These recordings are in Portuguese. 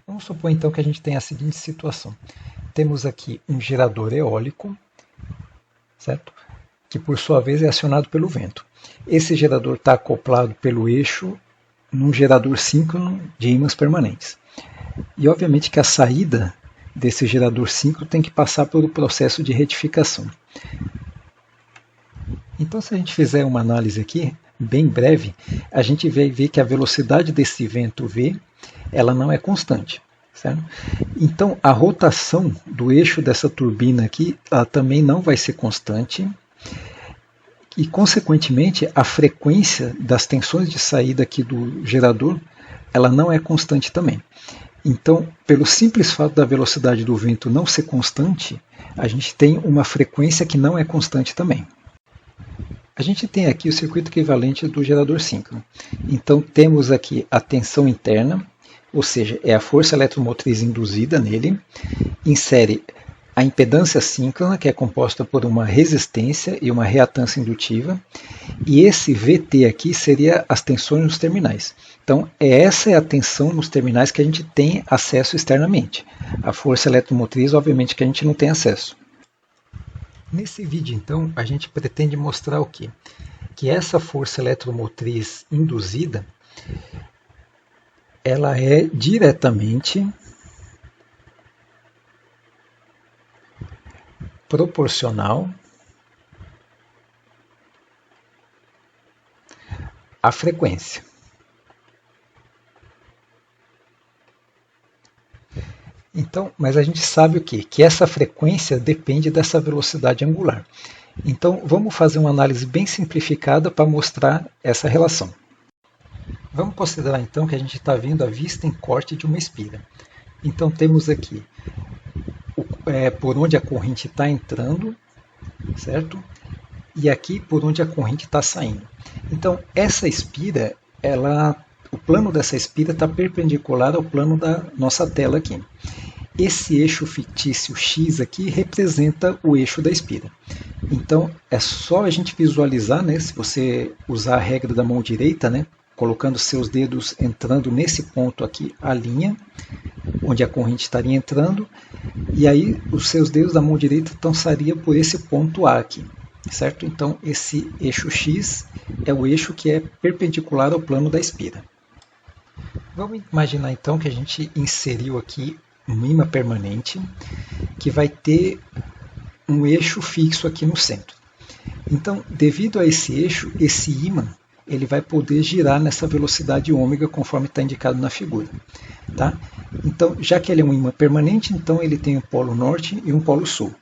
Vamos supor então que a gente tem a seguinte situação. Temos aqui um gerador eólico, certo? Que por sua vez é acionado pelo vento. Esse gerador está acoplado pelo eixo num gerador síncrono de ímãs permanentes. E obviamente que a saída desse gerador síncrono tem que passar pelo processo de retificação. Então, se a gente fizer uma análise aqui, bem breve, a gente vai ver que a velocidade desse vento V ela não é constante. Certo? Então, a rotação do eixo dessa turbina aqui ela também não vai ser constante e, consequentemente, a frequência das tensões de saída aqui do gerador ela não é constante também. Então, pelo simples fato da velocidade do vento não ser constante, a gente tem uma frequência que não é constante também. A gente tem aqui o circuito equivalente do gerador síncrono. Então, temos aqui a tensão interna, ou seja, é a força eletromotriz induzida nele, insere a impedância síncrona, que é composta por uma resistência e uma reatância indutiva, e esse VT aqui seria as tensões nos terminais. Então, essa é a tensão nos terminais que a gente tem acesso externamente. A força eletromotriz, obviamente, que a gente não tem acesso. Nesse vídeo, então, a gente pretende mostrar o quê? Que essa força eletromotriz induzida ela é diretamente proporcional à frequência. Então, mas a gente sabe o quê? Que essa frequência depende dessa velocidade angular. Então, vamos fazer uma análise bem simplificada para mostrar essa relação. Vamos considerar então que a gente está vendo a vista em corte de uma espira. Então temos aqui por onde a corrente está entrando, certo? E aqui por onde a corrente está saindo. Então essa espira, o plano dessa espira está perpendicular ao plano da nossa tela aqui. Esse eixo fictício X aqui representa o eixo da espira. Então é só a gente visualizar, né, se você usar a regra da mão direita, né, colocando seus dedos entrando nesse ponto aqui, a linha, onde a corrente estaria entrando, e aí os seus dedos da mão direita estariam por esse ponto A aqui, certo? Então esse eixo X é o eixo que é perpendicular ao plano da espira. Vamos imaginar então que a gente inseriu aqui um ímã permanente que vai ter um eixo fixo aqui no centro. Então, devido a esse eixo, esse ímã ele vai poder girar nessa velocidade ômega conforme está indicado na figura. Tá? Então, já que ele é um ímã permanente, então ele tem um polo norte e um polo sul.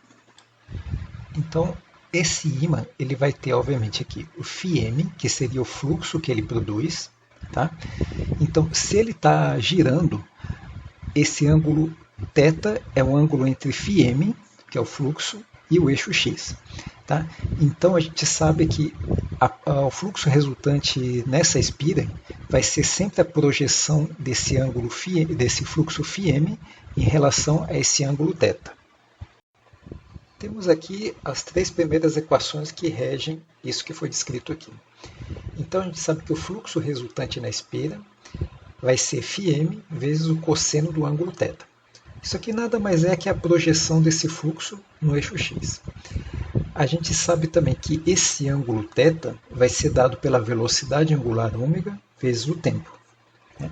Então, esse ímã ele vai ter, obviamente, aqui o φm, que seria o fluxo que ele produz. Tá? Então, se ele está girando, esse ângulo θ é o ângulo entre φm, que é o fluxo, e o eixo x. Tá? Então a gente sabe que o fluxo resultante nessa espira vai ser sempre a projeção desse ângulo desse fluxo φm em relação a esse ângulo θ. Temos aqui as três primeiras equações que regem isso que foi descrito aqui. Então a gente sabe que o fluxo resultante na espira vai ser φm vezes o cosseno do ângulo θ. Isso aqui nada mais é que a projeção desse fluxo no eixo x. A gente sabe também que esse ângulo θ vai ser dado pela velocidade angular ômega vezes o tempo. Né?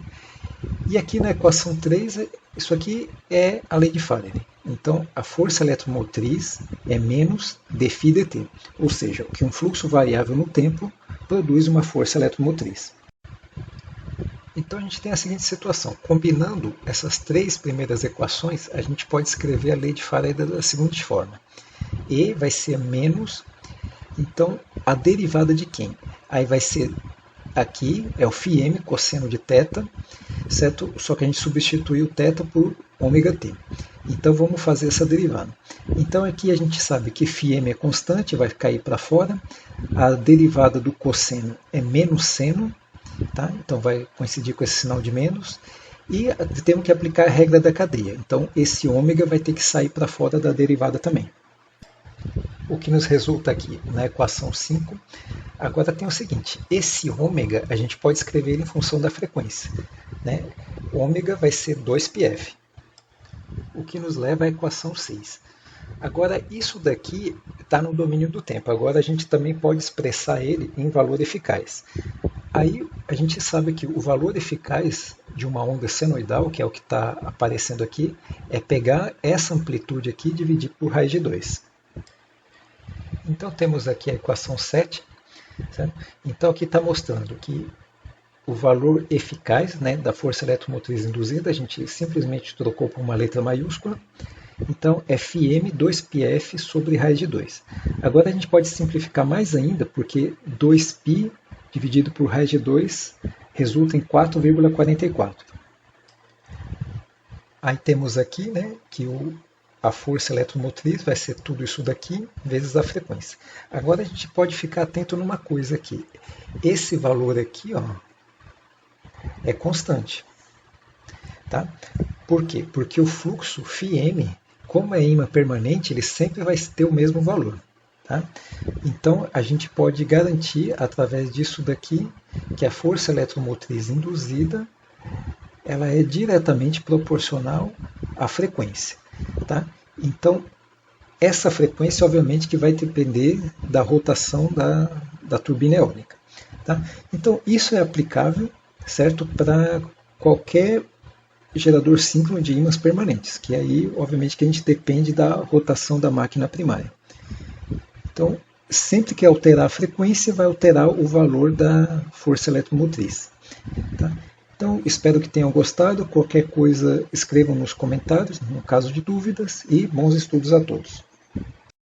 E aqui na equação 3, isso aqui é a lei de Faraday. Então, a força eletromotriz é menos dφ dt, ou seja, que um fluxo variável no tempo produz uma força eletromotriz. Então a gente tem a seguinte situação, combinando essas três primeiras equações, a gente pode escrever a lei de Faraday da seguinte forma. E vai ser menos, então a derivada de quem? Aí vai ser, aqui é o φm, cosseno de θ, certo? Só que a gente substitui o θ por ômega-t. Então vamos fazer essa derivada. Então aqui a gente sabe que φm é constante, vai cair para fora, a derivada do cosseno é menos seno, tá? Então vai coincidir com esse sinal de menos, e temos que aplicar a regra da cadeia. Então esse ômega vai ter que sair para fora da derivada também. O que nos resulta aqui na equação 5. Agora tem o seguinte, esse ômega a gente pode escrever em função da frequência. né, ômega vai ser 2πf, o que nos leva à equação 6. Agora, isso daqui está no domínio do tempo. Agora, a gente também pode expressar ele em valor eficaz. Aí, a gente sabe que o valor eficaz de uma onda senoidal, que é o que está aparecendo aqui, é pegar essa amplitude aqui e dividir por raiz de 2. Então, temos aqui a equação 7. Certo? Então, aqui está mostrando que o valor eficaz, né, da força eletromotriz induzida, a gente simplesmente trocou por uma letra maiúscula. Então, Fm 2πf sobre raiz de 2. Agora a gente pode simplificar mais ainda, porque 2π dividido por raiz de 2 resulta em 4,44. Aí temos aqui, né, que a força eletromotriz vai ser tudo isso daqui vezes a frequência. Agora a gente pode ficar atento numa coisa aqui. Esse valor aqui, ó, é constante. Tá? Por quê? Porque o fluxo φm, como é ímã permanente, ele sempre vai ter o mesmo valor. Tá? Então, a gente pode garantir, através disso daqui, que a força eletromotriz induzida ela é diretamente proporcional à frequência. Tá? Então, essa frequência, obviamente, que vai depender da rotação da turbina eólica. Tá? Então, isso é aplicável, certo, para qualquer gerador síncrono de ímãs permanentes, que aí, obviamente, que a gente depende da rotação da máquina primária. Então, sempre que alterar a frequência, vai alterar o valor da força eletromotriz. Tá? Então, espero que tenham gostado. Qualquer coisa, escrevam nos comentários, no caso de dúvidas, e bons estudos a todos.